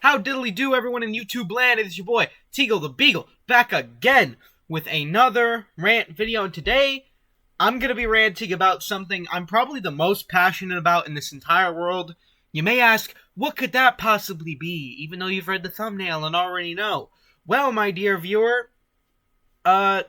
How diddly do, everyone in YouTube land? It is your boy, Teagle the Beagle, back again with another rant video. And today, I'm going to be ranting about something I'm probably the most passionate about in this entire world. You may ask, what could that possibly be, even though you've read the thumbnail and already know? Well, my dear viewer, I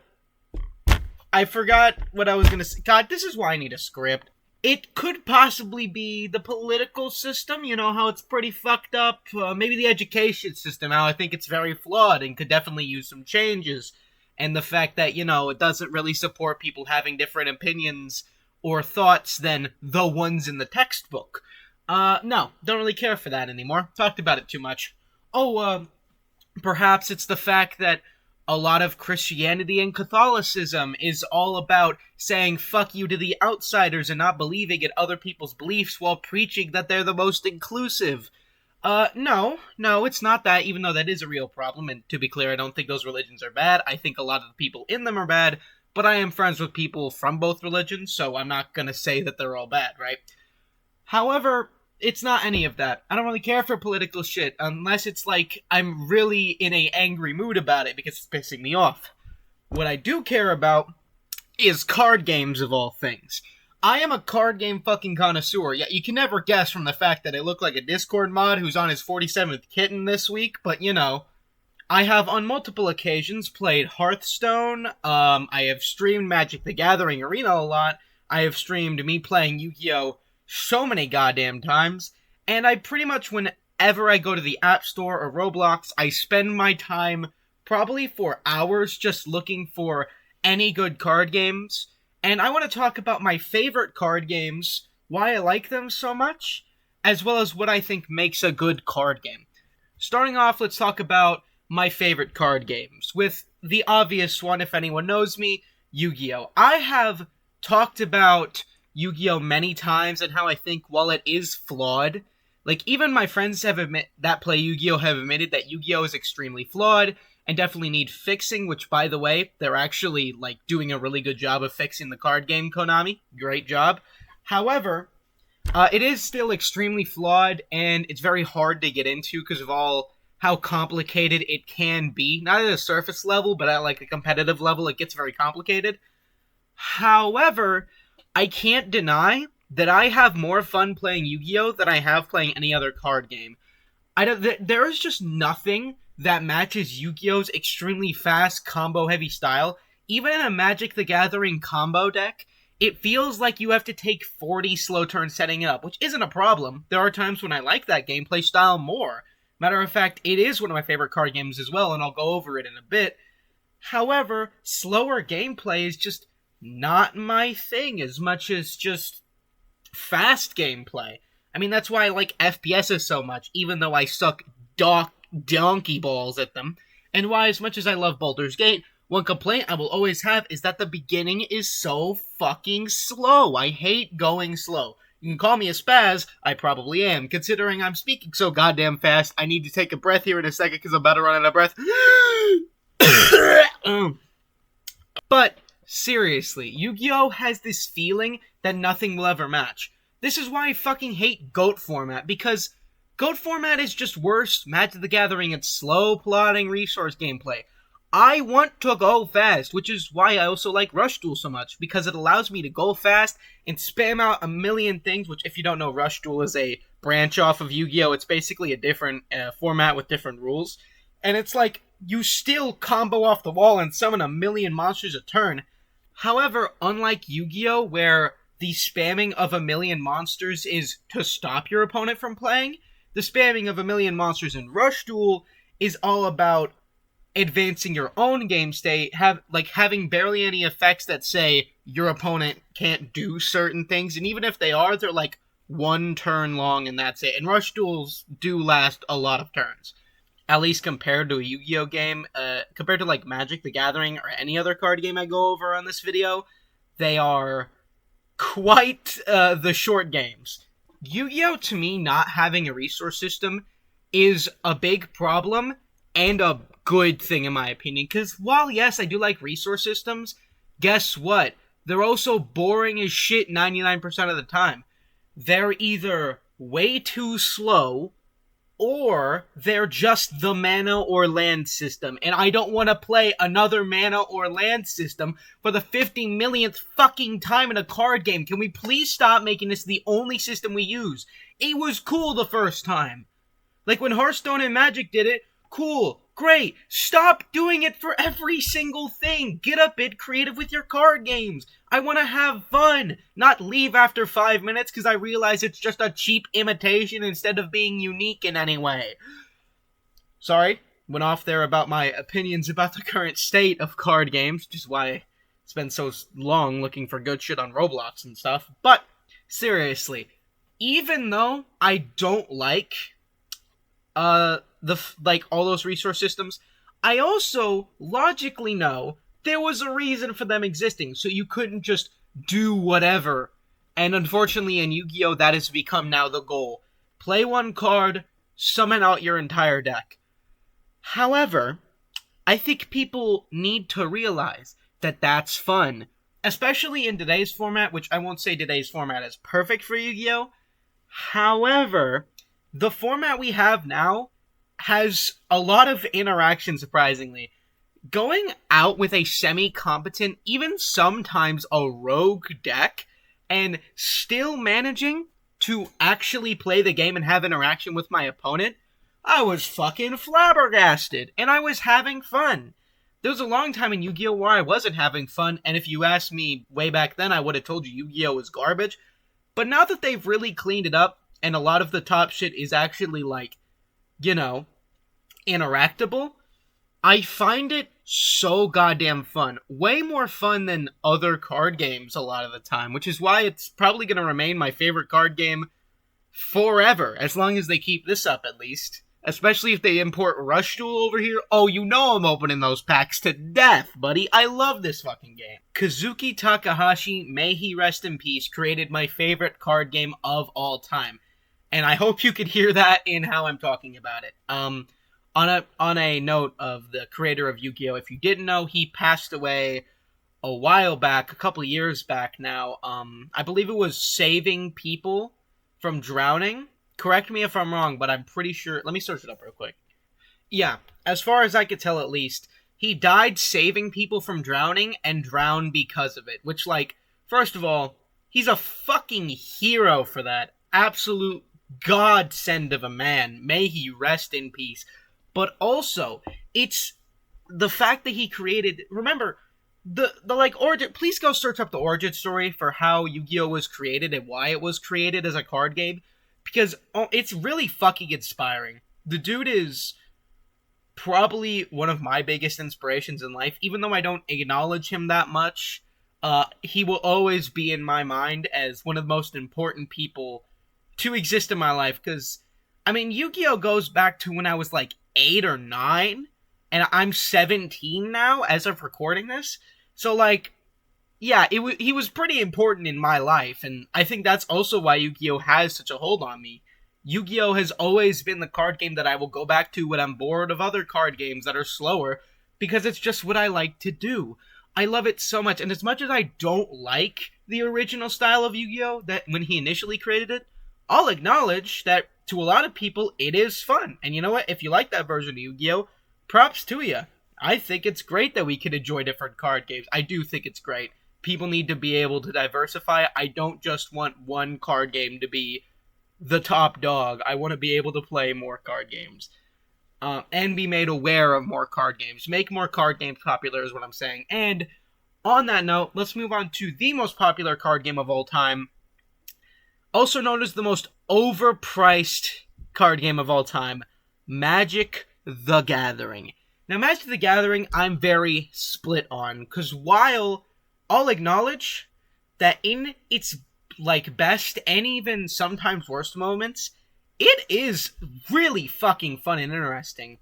forgot what I was going to say. God, this is why I need a script. It could possibly be the political system, you know, how it's pretty fucked up. Maybe the education system, how I think it's very flawed and could definitely use some changes. And the fact that, you know, it doesn't really support people having different opinions or thoughts than the ones in the textbook. No, don't really care for that anymore. Talked about it too much. Perhaps it's the fact that a lot of Christianity and Catholicism is all about saying fuck you to the outsiders and not believing in other people's beliefs while preaching that they're the most inclusive. No, it's not that, even though that is a real problem, and to be clear, I don't think those religions are bad. I think a lot of the people in them are bad, but I am friends with people from both religions, so I'm not gonna say that they're all bad, right? However, it's not any of that. I don't really care for political shit, unless it's like I'm really in a angry mood about it because it's pissing me off. What I do care about is card games, of all things. I am a card game fucking connoisseur. Yeah, you can never guess from the fact that I look like a Discord mod who's on his 47th kitten this week, but you know, I have on multiple occasions played Hearthstone, I have streamed Magic the Gathering Arena a lot, I have streamed me playing Yu-Gi-Oh! So many goddamn times, and I pretty much, whenever I go to the App Store or Roblox, I spend my time probably for hours just looking for any good card games, and I want to talk about my favorite card games, why I like them so much, as well as what I think makes a good card game. Starting off, let's talk about my favorite card games, with the obvious one, if anyone knows me, Yu-Gi-Oh! I have talked about Yu-Gi-Oh! Many times and how I think while it is flawed, like even my friends that play Yu-Gi-Oh! Have admitted that Yu-Gi-Oh! Is extremely flawed and definitely need fixing, which by the way, they're actually like doing a really good job of fixing the card game, Konami. Great job. However, it is still extremely flawed and it's very hard to get into because of all how complicated it can be. Not at a surface level, but at like a competitive level, it gets very complicated. However, I can't deny that I have more fun playing Yu-Gi-Oh! Than I have playing any other card game. There is just nothing that matches Yu-Gi-Oh!'s extremely fast, combo-heavy style. Even in a Magic the Gathering combo deck, it feels like you have to take 40 slow turns setting it up, which isn't a problem. There are times when I like that gameplay style more. Matter of fact, it is one of my favorite card games as well, and I'll go over it in a bit. However, slower gameplay is just not my thing as much as just fast gameplay. I mean, that's why I like FPSs so much, even though I suck donkey balls at them. And why, as much as I love Baldur's Gate, one complaint I will always have is that the beginning is so fucking slow. I hate going slow. You can call me a spaz, I probably am. Considering I'm speaking so goddamn fast, I need to take a breath here in a second because I'm about to run out of breath. But seriously, Yu-Gi-Oh! Has this feeling that nothing will ever match. This is why I fucking hate GOAT format, because GOAT format is just worse. Magic the Gathering, it's slow, plotting, resource gameplay. I want to go fast, which is why I also like Rush Duel so much, because it allows me to go fast and spam out a million things, which if you don't know, Rush Duel is a branch off of Yu-Gi-Oh! It's basically a different format with different rules. And it's like, you still combo off the wall and summon a million monsters a turn. However, unlike Yu-Gi-Oh!, where the spamming of a million monsters is to stop your opponent from playing, the spamming of a million monsters in Rush Duel is all about advancing your own game state, having barely any effects that say your opponent can't do certain things, and even if they are, they're like one turn long and that's it. And Rush Duels do last a lot of turns. At least compared to a Yu-Gi-Oh! Game, compared to like Magic the Gathering or any other card game I go over on this video, they are quite the short games. Yu-Gi-Oh! To me, not having a resource system is a big problem and a good thing in my opinion, because while yes, I do like resource systems, guess what? They're also boring as shit 99% of the time. They're either way too slow, or they're just the mana or land system, and I don't want to play another mana or land system for the 50 millionth fucking time in a card game. Can we please stop making this the only system we use? It was cool the first time. Like when Hearthstone and Magic did it, cool, great. Stop doing it for every single thing. Get a bit creative with your card games. I want to have fun, not leave after 5 minutes because I realize it's just a cheap imitation instead of being unique in any way. Sorry, went off there about my opinions about the current state of card games, which is why I spend so long looking for good shit on Roblox and stuff. But, seriously, even though I don't like all those resource systems, I also logically know there was a reason for them existing, so you couldn't just do whatever. And unfortunately in Yu-Gi-Oh! That has become now the goal. Play one card, summon out your entire deck. However, I think people need to realize that that's fun. Especially in today's format, which I won't say today's format is perfect for Yu-Gi-Oh! However, the format we have now has a lot of interaction, surprisingly. Going out with a semi-competent, even sometimes a rogue deck, and still managing to actually play the game and have interaction with my opponent, I was fucking flabbergasted, and I was having fun. There was a long time in Yu-Gi-Oh! Where I wasn't having fun, and if you asked me way back then, I would have told you Yu-Gi-Oh! Was garbage. But now that they've really cleaned it up, and a lot of the top shit is actually, interactable, I find it so goddamn fun. Way more fun than other card games a lot of the time, which is why it's probably going to remain my favorite card game forever, as long as they keep this up at least. Especially if they import Rush Duel over here. Oh, you know I'm opening those packs to death, buddy. I love this fucking game. Kazuki Takahashi, may he rest in peace, created my favorite card game of all time. And I hope you could hear that in how I'm talking about it. On a note of the creator of Yu-Gi-Oh! If you didn't know, he passed away a while back, a couple of years back now. I believe it was saving people from drowning. Correct me if I'm wrong, but I'm pretty sure... Let me search it up real quick. Yeah, as far as I could tell at least, he died saving people from drowning and drowned because of it. Which, first of all, he's a fucking hero for that. Absolute godsend of a man. May he rest in peace. But also, it's the fact that he created... Remember, the origin... Please go search up the origin story for how Yu-Gi-Oh! Was created and why it was created as a card game. Because it's really fucking inspiring. The dude is probably one of my biggest inspirations in life. Even though I don't acknowledge him that much, he will always be in my mind as one of the most important people to exist in my life. Because, Yu-Gi-Oh! Goes back to when I was 8 or 9, and I'm 17 now as of recording this. So, yeah, he was pretty important in my life, and I think that's also why Yu-Gi-Oh! Has such a hold on me. Yu-Gi-Oh! Has always been the card game that I will go back to when I'm bored of other card games that are slower, because it's just what I like to do. I love it so much, and as much as I don't like the original style of Yu-Gi-Oh! That when he initially created it, I'll acknowledge that to a lot of people, it is fun. And you know what? If you like that version of Yu-Gi-Oh!, props to you. I think it's great that we can enjoy different card games. I do think it's great. People need to be able to diversify. I don't just want one card game to be the top dog. I want to be able to play more card games. And be made aware of more card games. Make more card games popular is what I'm saying. And on that note, let's move on to the most popular card game of all time. Also known as the most overpriced card game of all time. Magic the Gathering. Now, Magic the Gathering, I'm very split on. Because while I'll acknowledge that in its, best and even sometimes worst moments, it is really fucking fun and interesting.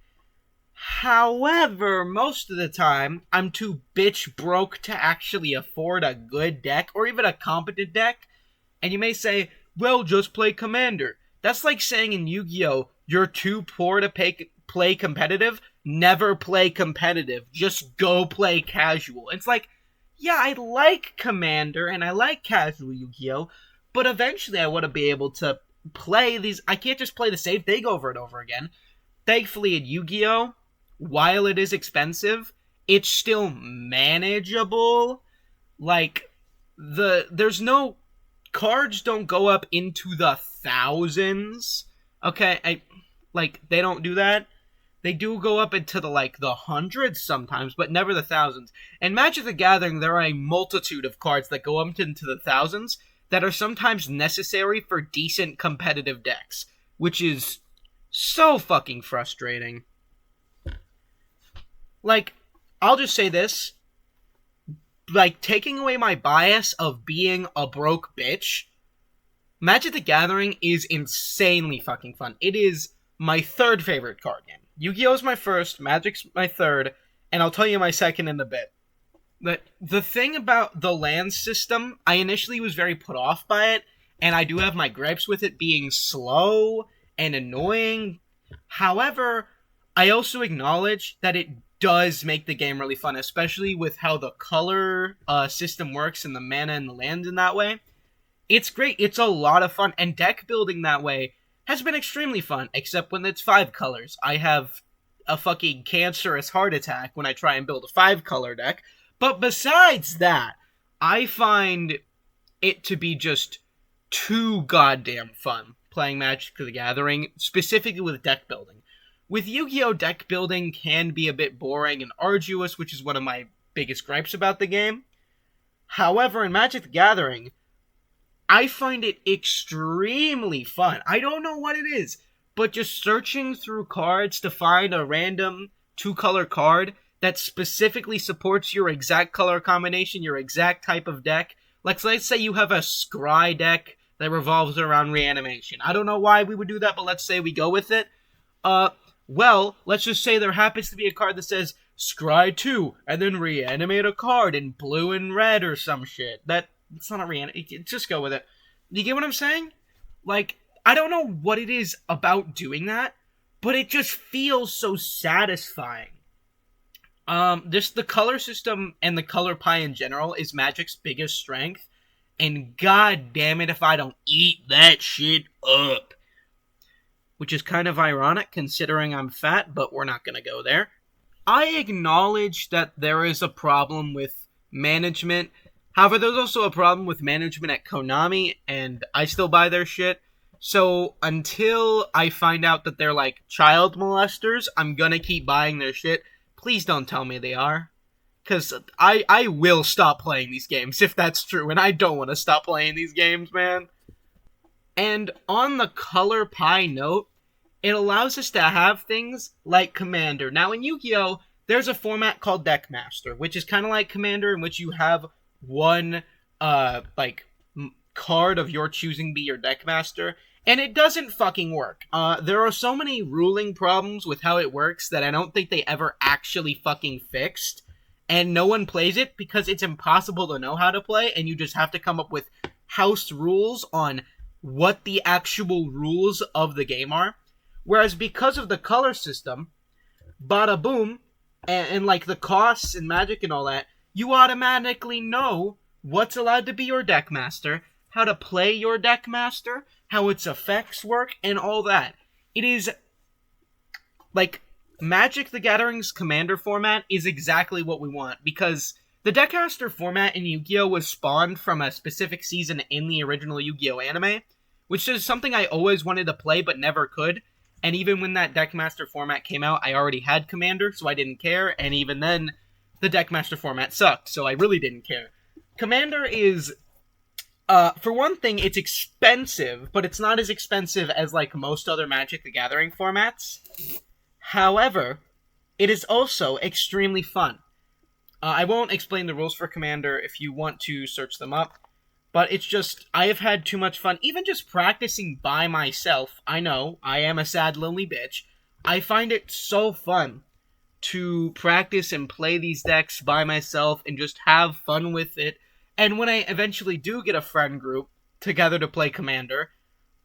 However, most of the time, I'm too bitch broke to actually afford a good deck, or even a competent deck. And you may say, well, just play Commander. That's like saying in Yu-Gi-Oh!, you're too poor to play competitive. Never play competitive. Just go play casual. It's yeah, I like Commander and I like casual Yu-Gi-Oh!, but eventually I want to be able to play these. I can't just play the same thing over and over again. Thankfully, in Yu-Gi-Oh, while it is expensive, it's still manageable. Like, there's no cards don't go up into the thousands. Okay, they don't do that. They do go up into the hundreds sometimes, but never the thousands. In Magic the Gathering, there are a multitude of cards that go up into the thousands that are sometimes necessary for decent competitive decks, which is so fucking frustrating. Like, I'll just say this. Like, taking away my bias of being a broke bitch, Magic the Gathering is insanely fucking fun. It is my third favorite card game. Yu-Gi-Oh! Is my first, Magic's my third, and I'll tell you my second in a bit. But the thing about the land system, I initially was very put off by it, and I do have my gripes with it being slow and annoying. However, I also acknowledge that it does make the game really fun, especially with how the color system works and the mana and the land in that way. It's great. It's a lot of fun, and deck building that way has been extremely fun, except when it's 5 colors. I have a fucking cancerous heart attack when I try and build a 5-color deck. But besides that, I find it to be just too goddamn fun playing Magic the Gathering, specifically with deck building. With Yu-Gi-Oh! Deck building can be a bit boring and arduous, which is one of my biggest gripes about the game. However, in Magic the Gathering, I find it extremely fun. I don't know what it is, but just searching through cards to find a random 2-color card that specifically supports your exact color combination, your exact type of deck. Like, let's say you have a Scry deck that revolves around reanimation. I don't know why we would do that, but let's say we go with it. Well, let's just say there happens to be a card that says Scry 2, and then reanimate a card in blue and red or some shit. It's not a reanimate. Just go with it. You get what I'm saying? Like, I don't know what it is about doing that, but it just feels so satisfying. Just the color system and the color pie in general is Magic's biggest strength, and god damn it if I don't eat that shit up. Which is kind of ironic considering I'm fat, but we're not gonna go there. I acknowledge that there is a problem with management. However, there's also a problem with management at Konami, and I still buy their shit. So until I find out that they're like child molesters, I'm gonna keep buying their shit. Please don't tell me they are. Because I will stop playing these games if that's true, and I don't want to stop playing these games, man. And on the color pie note, it allows us to have things like Commander. Now in Yu-Gi-Oh, there's a format called Deckmaster, which is kind of like Commander, in which you have one card of your choosing be your Deckmaster, and it doesn't fucking work. There are so many ruling problems with how it works that I don't think they ever actually fucking fixed, and no one plays it because it's impossible to know how to play, and you just have to come up with house rules on what the actual rules of the game are. Whereas because of the color system, bada boom, and like the costs and Magic and all that, you automatically know what's allowed to be your Deckmaster, how to play your Deckmaster, how its effects work, and all that. It is, like, Magic the Gathering's Commander format is exactly what we want, because the Deckmaster format in Yu-Gi-Oh! Was spawned from a specific season in the original Yu-Gi-Oh! Anime, which is something I always wanted to play but never could. And even when that Deckmaster format came out, I already had Commander, so I didn't care, and even then, the Deckmaster format sucked, so I really didn't care. Commander is, for one thing, it's expensive, but it's not as expensive as, like, most other Magic the Gathering formats. However, it is also extremely fun. I won't explain the rules for Commander if you want to search them up, but it's just, I have had too much fun, even just practicing by myself. I know, I am a sad, lonely bitch. I find it so fun to practice and play these decks by myself and just have fun with it. And when I eventually do get a friend group together to play Commander,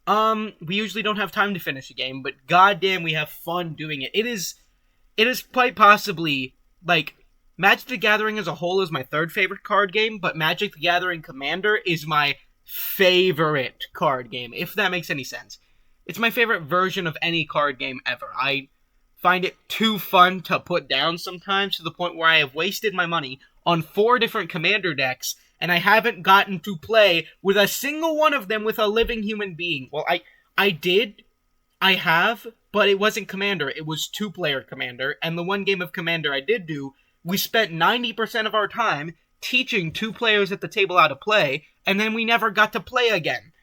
we usually don't have time to finish a game, but goddamn, we have fun doing it. It is quite possibly, like, Magic the Gathering as a whole is my third favorite card game, but Magic the Gathering Commander is my favorite card game, if that makes any sense. It's my favorite version of any card game ever. I find it too fun to put down sometimes, to the point where I have wasted my money on 4 different commander decks, and I haven't gotten to play with a single one of them with a living human being. Well, I have, but it wasn't Commander. It was 2-player Commander, and the one game of Commander I did do, we spent 90% of our time teaching 2 players at the table how to play, and then we never got to play again.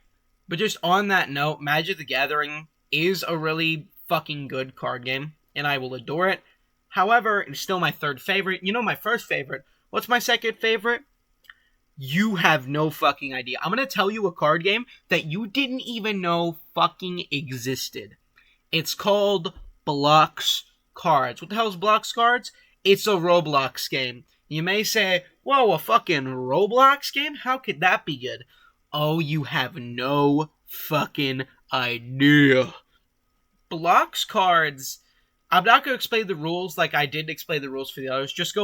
But just on that note, Magic the Gathering is a really fucking good card game, and I will adore it. However, it's still my 3rd favorite. You know my 1st favorite. What's my 2nd favorite? You have no fucking idea. I'm gonna tell you a card game that you didn't even know fucking existed. It's called Blox Cards. What the hell is Blox Cards? It's a Roblox game. You may say, whoa, a fucking Roblox game? How could that be good? Oh, you have no fucking idea. Blox Cards, I'm not going to explain the rules like I didn't explain the rules for the others. Just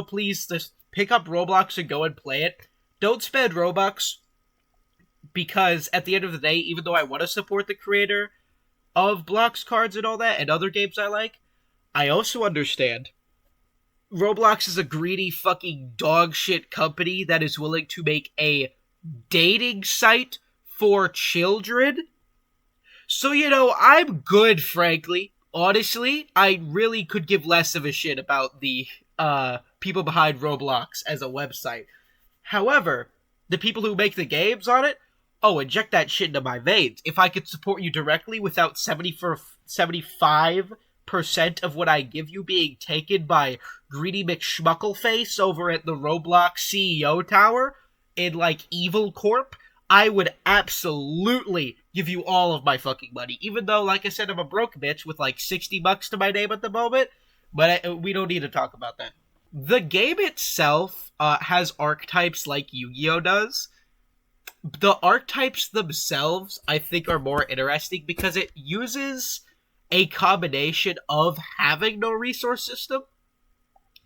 pick up Roblox and go and play it. Don't spend Robux, because at the end of the day, even though I want to support the creator of Blox Cards and all that, and other games I like, I also understand Roblox is a greedy fucking dog shit company that is willing to make a dating site for children. So, I'm good, frankly. Honestly, I really could give less of a shit about the people behind Roblox as a website. However, the people who make the games on it, inject that shit into my veins. If I could support you directly without 75% of what I give you being taken by Greedy McSchmuckleface over at the Roblox CEO Tower in, Evil Corp, I would absolutely give you all of my fucking money. Even though, like I said, I'm a broke bitch with, $60 to my name at the moment. But we don't need to talk about that. The game itself has archetypes like Yu-Gi-Oh! Does. The archetypes themselves, I think, are more interesting because it uses a combination of having no resource system.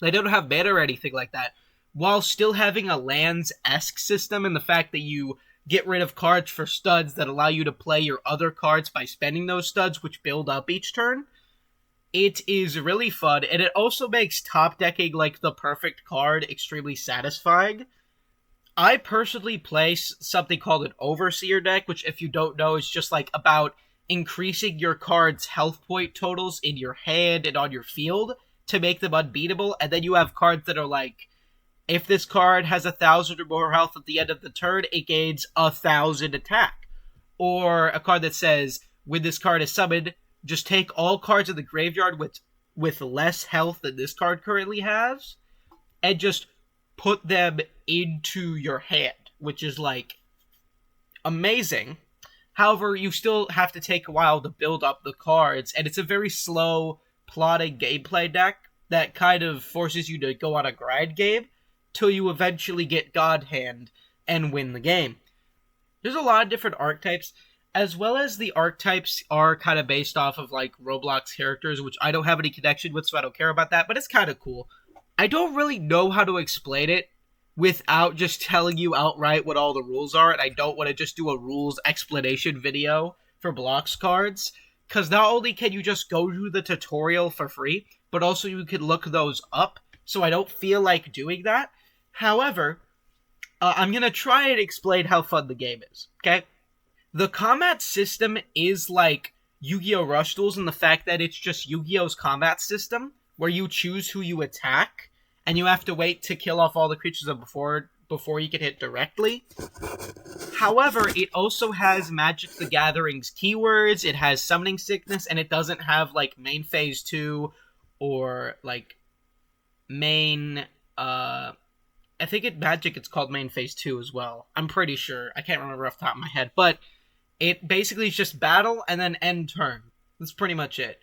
They don't have mana or anything like that, while still having a lands-esque system, and the fact that you get rid of cards for studs that allow you to play your other cards by spending those studs, which build up each turn. It is really fun, and it also makes top decking the perfect card extremely satisfying. I personally play something called an Overseer deck, which, if you don't know, is just about increasing your card's health point totals in your hand and on your field to make them unbeatable, and then you have cards that are if this card has 1,000 or more health at the end of the turn, it gains 1,000 attack. Or a card that says, when this card is summoned, just take all cards in the graveyard with less health than this card currently has, and just put them into your hand, which is amazing. However, you still have to take a while to build up the cards, and it's a very slow, plotting gameplay deck that kind of forces you to go on a grind game till you eventually get God Hand and win the game. There's a lot of different archetypes, as well as the archetypes are kind of based off of Roblox characters, which I don't have any connection with, so I don't care about that, but it's kind of cool. I don't really know how to explain it without just telling you outright what all the rules are, and I don't want to just do a rules explanation video for Blox Cards, because not only can you just go to the tutorial for free, but also you can look those up, so I don't feel like doing that. However, I'm going to try and explain how fun the game is, okay? The combat system is like Yu-Gi-Oh! Rush Duels in the fact that it's just Yu-Gi-Oh's combat system, where you choose who you attack, and you have to wait to kill off all the creatures before you can hit directly. However, it also has Magic the Gathering's keywords, it has Summoning Sickness, and it doesn't have, main phase 2, or, main, I think in Magic it's called main phase 2 as well. I'm pretty sure. I can't remember off the top of my head, but it basically is just battle and then end turn. That's pretty much it.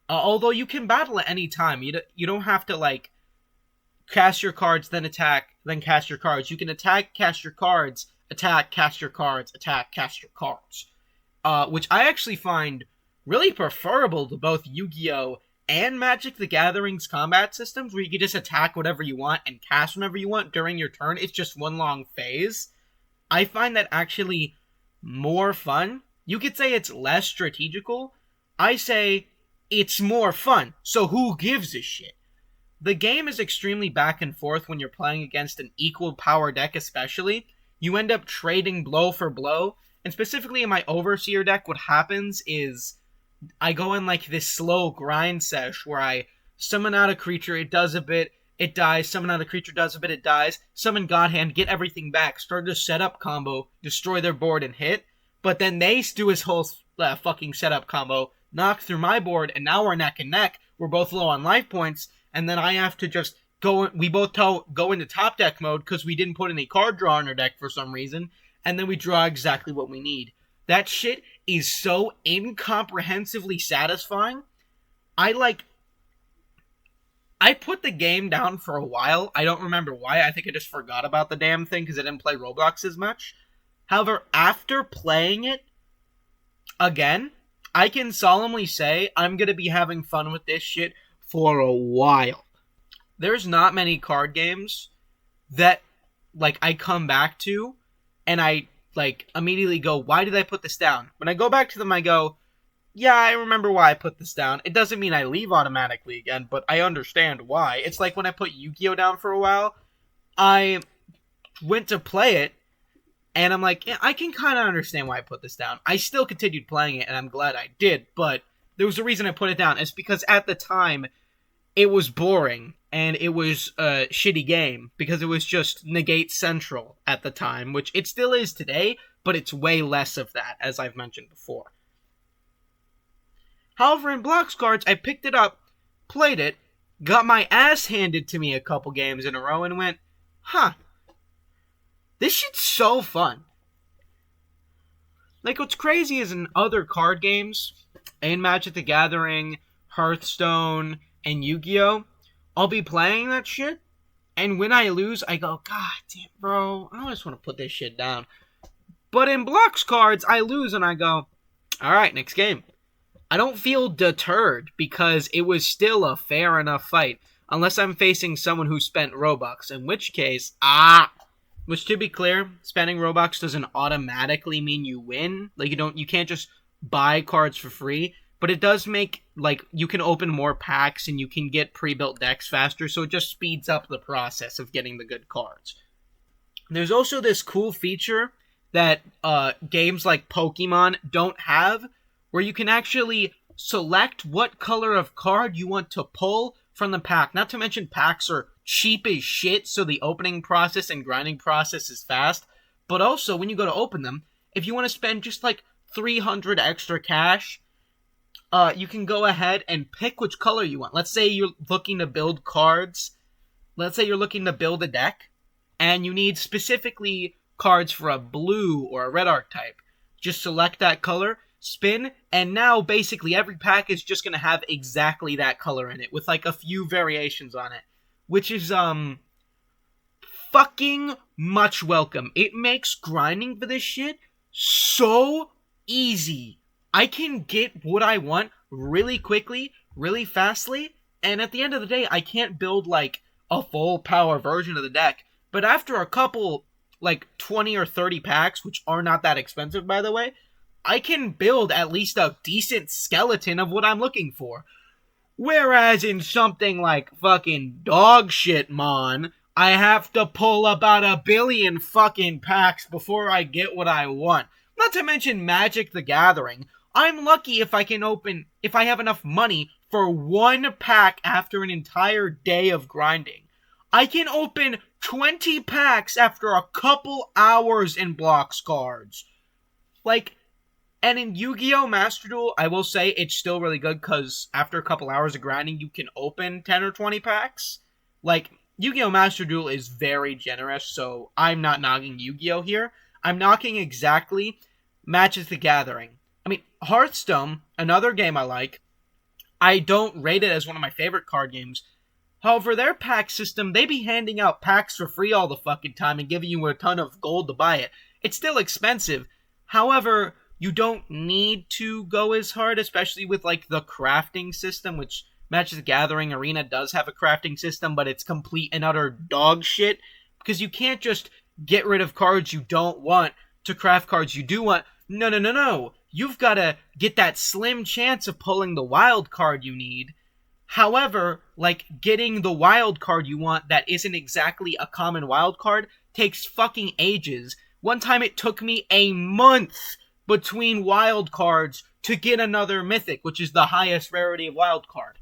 Although you can battle at any time. You don't have to, cast your cards, then attack, then cast your cards. You can attack, cast your cards, attack, cast your cards, attack, cast your cards. Which I actually find really preferable to both Yu-Gi-Oh! And Magic the Gathering's combat systems, where you can just attack whatever you want and cast whenever you want during your turn. It's just one long phase. I find that actually more fun. You could say it's less strategical. I say it's more fun. So who gives a shit? The game is extremely back and forth when you're playing against an equal power deck, especially. You end up trading blow for blow. And specifically in my Overseer deck, what happens is I go in like this slow grind sesh where I summon out a creature, it does a bit, it dies, summon out a creature, does a bit, it dies, summon Godhand, get everything back, start a setup combo, destroy their board and hit, but then they do his whole fucking setup combo, knock through my board, and now we're neck and neck, we're both low on life points, and then I have to just we both go into top deck mode because we didn't put any card draw in our deck for some reason, and then we draw exactly what we need. That shit is so incomprehensibly satisfying. I put the game down for a while. I don't remember why. I think I just forgot about the damn thing because I didn't play Roblox as much. However, after playing it again, I can solemnly say I'm going to be having fun with this shit for a while. There's not many card games that, like, I come back to and I, like, immediately go, why did I put this down? When I go back to them, I go, yeah, I remember why I put this down. It doesn't mean I leave automatically again, but I understand why. It's like when I put Yu-Gi-Oh! Down for a while, I went to play it, and I'm like, yeah, I can kind of understand why I put this down. I still continued playing it, and I'm glad I did, but there was a reason I put it down. It's because at the time, it was boring, and it was a shitty game, because it was just Negate Central at the time, which it still is today, but it's way less of that, as I've mentioned before. However, in Blox cards, I picked it up, played it, got my ass handed to me a couple games in a row, and went, huh, this shit's so fun. Like, what's crazy is in other card games, in Magic the Gathering, Hearthstone, and Yu-Gi-Oh!, I'll be playing that shit, and when I lose, I go, God damn, bro, I just want to put this shit down. But in Blox cards, I lose, and I go, alright, next game. I don't feel deterred, because it was still a fair enough fight, unless I'm facing someone who spent Robux, in which case, which, to be clear, spending Robux doesn't automatically mean you win. Like, you can't just buy cards for free, but it does make, like, you can open more packs and you can get pre-built decks faster, so it just speeds up the process of getting the good cards. There's also this cool feature that games like Pokemon don't have, where you can actually select what color of card you want to pull from the pack. Not to mention packs are cheap as shit, so the opening process and grinding process is fast. But also, when you go to open them, if you want to spend just like 300 extra cash, you can go ahead and pick which color you want. Let's say you're looking to build cards. Let's say you're looking to build a deck, and you need specifically cards for a blue or a red archetype. Just select that color, spin, and now basically every pack is just going to have exactly that color in it, with like a few variations on it, which is fucking much welcome. It makes grinding for this shit so easy. I can get what I want really quickly, really fastly, and at the end of the day, I can't build like a full power version of the deck, but after a couple, like 20 or 30 packs, which are not that expensive by the way, I can build at least a decent skeleton of what I'm looking for. Whereas in something like fucking dog shit Mon, I have to pull about 1 billion fucking packs before I get what I want. Not to mention Magic the Gathering. I'm lucky if I have enough money for 1 pack after an entire day of grinding. I can open 20 packs after a couple hours in Blox cards. Like, and in Yu-Gi-Oh! Master Duel, I will say it's still really good because after a couple hours of grinding, you can open 10 or 20 packs. Like, Yu-Gi-Oh! Master Duel is very generous, so I'm not knocking Yu-Gi-Oh! Here. I'm knocking exactly Magic the Gathering. I mean, Hearthstone, another game I like, I don't rate it as one of my favorite card games. However, their pack system, they be handing out packs for free all the fucking time and giving you a ton of gold to buy it. It's still expensive. However, you don't need to go as hard, especially with, like, the crafting system, which Magic the Gathering Arena does have a crafting system, but it's complete and utter dog shit, because you can't just get rid of cards you don't want to craft cards you do want. No. You've got to get that slim chance of pulling the wild card you need. However, like, getting the wild card you want that isn't exactly a common wild card takes fucking ages. One time it took me a month between wild cards to get another mythic, which is the highest rarity of wild card.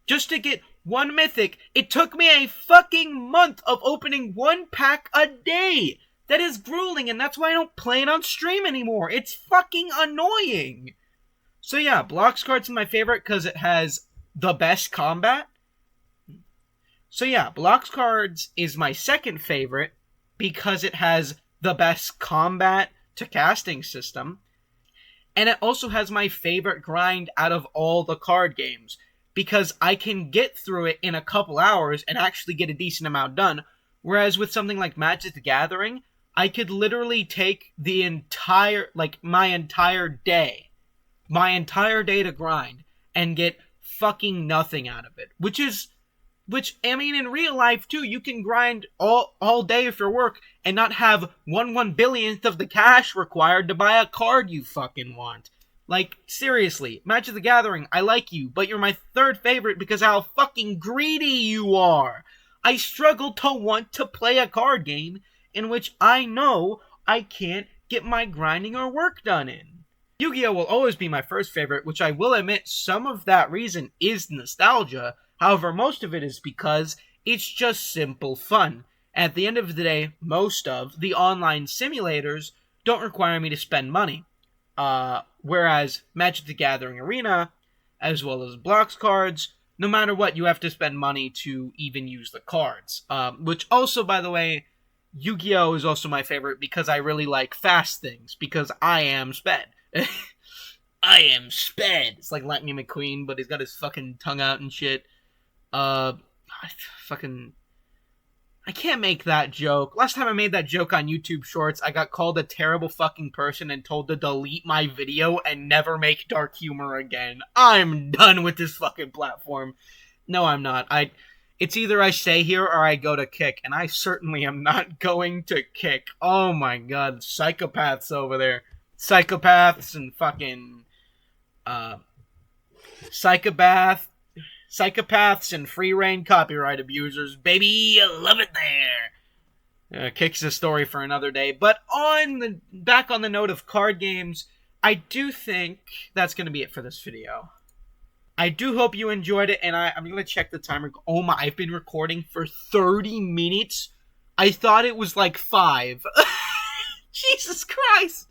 Just to get one mythic, it took me a fucking month of opening one pack a day. That is grueling, and that's why I don't play it on stream anymore. It's fucking annoying. So yeah, Blox cards is my favorite because it has the best combat. So yeah, Blox cards is my second favorite because it has the best combat to casting system. And it also has my favorite grind out of all the card games, because I can get through it in a couple hours and actually get a decent amount done. Whereas with something like Magic the Gathering, I could literally take the entire, my entire day to grind and get fucking nothing out of it. Which, I mean, in real life, too, you can grind all day for work and not have 1/1 billionth of the cash required to buy a card you fucking want. Like, seriously, Magic the Gathering, I like you, but you're my third favorite because of how fucking greedy you are. I struggle to want to play a card game in which I know I can't get my grinding or work done in. Yu-Gi-Oh! Will always be my first favorite, which I will admit some of that reason is nostalgia. However, most of it is because it's just simple fun. At the end of the day, most of the online simulators don't require me to spend money. Whereas Magic the Gathering Arena, as well as Blox cards, no matter what, you have to spend money to even use the cards. Which also, by the way, Yu-Gi-Oh! Is also my favorite because I really like fast things, because I am Sped. I am Sped! It's like Lightning McQueen, but he's got his fucking tongue out and shit. I can't make that joke. Last time I made that joke on YouTube Shorts, I got called a terrible fucking person and told to delete my video and never make dark humor again. I'm done with this fucking platform. No, I'm not. It's either I stay here or I go to Kick, and I certainly am not going to Kick. Oh my god, psychopaths over there. Psychopaths and fucking, psychopaths and free-reign copyright abusers. Baby, I love it there. Kick's a story for another day. But back on the note of card games, I do think that's going to be it for this video. I do hope you enjoyed it, and I'm going to check the timer. Oh my, I've been recording for 30 minutes? I thought it was like 5. Jesus Christ!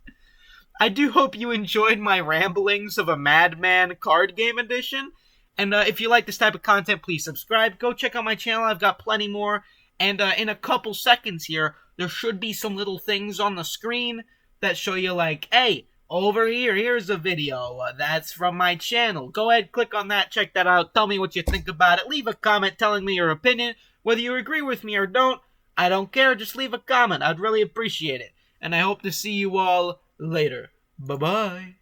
I do hope you enjoyed my ramblings of a Madman card game edition. And if you like this type of content, please subscribe. Go check out my channel. I've got plenty more. And in a couple seconds here, there should be some little things on the screen that show you like, hey, over here, here's a video that's from my channel. Go ahead, click on that, check that out, tell me what you think about it. Leave a comment telling me your opinion. Whether you agree with me or don't, I don't care. Just leave a comment. I'd really appreciate it. And I hope to see you all later. Bye-bye.